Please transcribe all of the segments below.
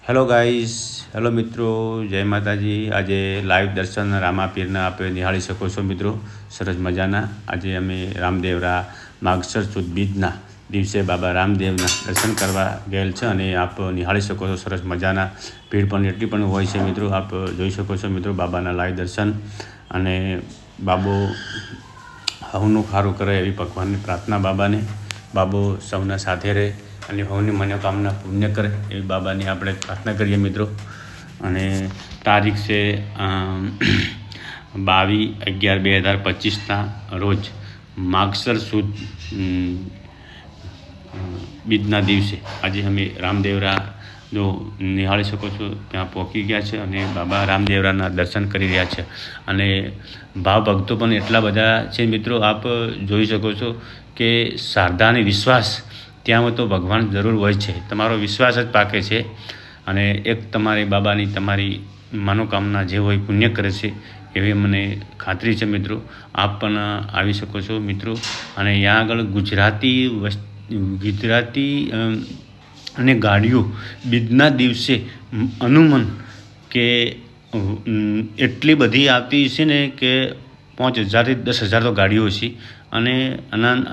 Hello guys, hello મિત્રો, જય માતાજી। આજે લાઈવ દર્શન રામાપીરના આપે નિહાળી શકો છો મિત્રો, સરસ મજાના। આજે અમે રામદેવરા માગસર સુદ બીજના દિવસે બાબા રામદેવના દર્શન કરવા ગયેલ છે અને આપ નિહાળી શકો છો સરસ મજાના। ભીડ પણ એટલી પણ હોય છે મિત્રો, આપ જોઈ શકો છો મિત્રો બાબાના લાઈવ દર્શન। અને બાબો હવનું ખારું કરે એવી ભગવાનની પ્રાર્થના બાબાને। બાબો સૌના સાથે રહે અને હવની મનોકામના પૂર્ણ કરે એવી બાબાની આપણે પ્રાર્થના કરીએ મિત્રો। અને તારીખ છે 22/11/2025ના રોજ માગસર સુદ બીજના દિવસે આજે અમે રામદેવરા જો નિહાળી શકો છો ત્યાં પહોંચી ગયા છે અને બાબા રામદેવરાના દર્શન કરી રહ્યા છે। અને ભાવ ભક્તો પણ એટલા બધા છે મિત્રો, આપ જોઈ શકો છો કે શ્રદ્ધા અને વિશ્વાસ ત્યાં તો ભગવાન જરૂર હોય છે, તમારો વિશ્વાસ જ પાકે છે। અને એક તમારી બાબાની તમારી મનોકામના જે હોય પુણ્ય કરે છે એવી મને ખાતરી છે મિત્રો। આપ પણ આવી શકો છો મિત્રો। અને અહીંયા આગળ ગુજરાતી અને ગાડીઓ બીજના દિવસે અનુમાન કે એટલી બધી આવતી છે ને કે 5000થી 10,000 તો ગાડીઓ છે। અને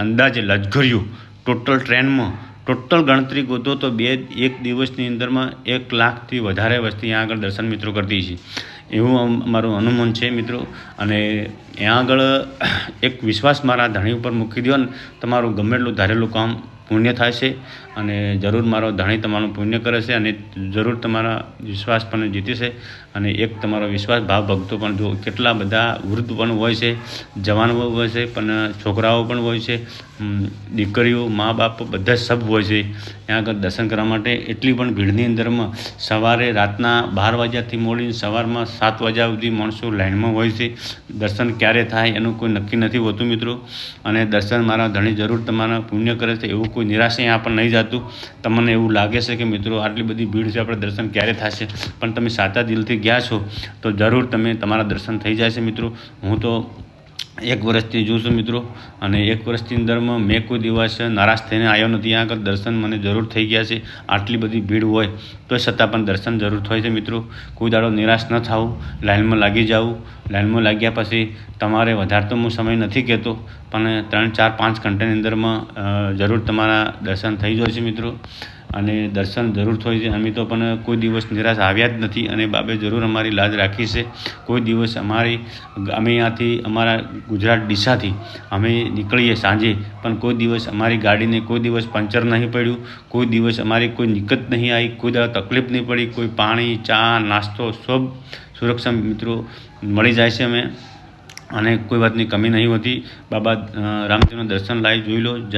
અંદાજે લશ્કરીઓ ટોટલ ટ્રેનમાં ટોટલ ગણતરી ગોતો તો એક દિવસની અંદરમાં 1 લાખથી વધારે વસ્તી અહીંયા આગળ દર્શન મિત્રો કરતી છે એવું અમારું અનુમાન છે મિત્રો। અને ત્યાં આગળ એક વિશ્વાસ મારા ધણી ઉપર મૂકી દો ને, તમારું ગમે એટલું ધારેલું કામ પુણ્ય થાય છે। અને જરૂર મારો ધણી તમારું પુણ્ય કરે છે અને જરૂર તમારા વિશ્વાસ પણ જીતે છે। અને એક તમારો વિશ્વાસ ભાવ ભક્તો પણ જો કેટલા બધા વૃદ્ધ પણ હોય છે, જવાનો હોય છે, પણ છોકરાઓ પણ હોય છે, દીકરીઓ, મા બાપ બધા સબ હોય છે ત્યાં આગળ દર્શન કરવા માટે। એટલી પણ ભીડની અંદરમાં સવારે રાતના 12 વાગ્યાથી મોડીને સવારમાં 7 વાગ્યા સુધી માણસો લાઇનમાં હોય છે। દર્શન ક્યારે થાય એનું કોઈ નક્કી નથી હોતું મિત્રો। અને દર્શન મારા ધણી જરૂર તમારા પુણ્ય કરે છે એવું કોઈ નિરાશ અહીંયા પણ નહીં જતું। તમને એવું લાગે છે કે મિત્રો આટલી બધી ભીડ છે, આપણે દર્શન ક્યારે થશે, પણ તમે સાચા દિલથી ગયા છો તો જરૂર તમારા દર્શન થઈ જાય છે મિત્રો। હું તો 1 વર્ષથી જોઉં છું મિત્રો, અને 1 વર્ષની અંદરમાં મેં કોઈ દિવસ નારાજ થઈને આવ્યો નથી। ત્યાં આગળ દર્શન મને જરૂર થઈ ગયા છે। આટલી બધી ભીડ હોય તો છતાં પણ દર્શન જરૂર થાય છે મિત્રો। કોઈ દાડો નિરાશ ન થવું, લાઇનમાં લાગી જવું। લાઇનમાં લાગ્યા પછી તમારે વધારે તો હું સમય નથી કહેતો, પણ 3, 4, 5 ઘંટાની અંદરમાં જરૂર તમારા દર્શન થઈ જાય છે મિત્રો। અને દર્શન જરૂર થાય છે। અમે તો પણ કોઈ દિવસ નિરાશ આવ્યા જ નથી અને બાબે જરૂર અમારી લાજ રાખી છે। કોઈ દિવસ અમે અહીંયાથી અમારા ગુજરાત ડીસાથી અમે નીકળીએ સાંજે, પણ કોઈ દિવસ અમારી ગાડીને કોઈ દિવસ પંચર નહીં પડ્યું, કોઈ દિવસ અમારી કોઈ દિક્કત નહીં આવી, કોઈ તકલીફ નહીં પડી। કોઈ પાણી, ચા, નાસ્તો સબ સુરક્ષા મિત્રો મળી જાય છે અમે, અને કોઈ વાતની કમી નહીં હોતી। બાબા રામદેવના દર્શન લાવી જોઈ લો। જય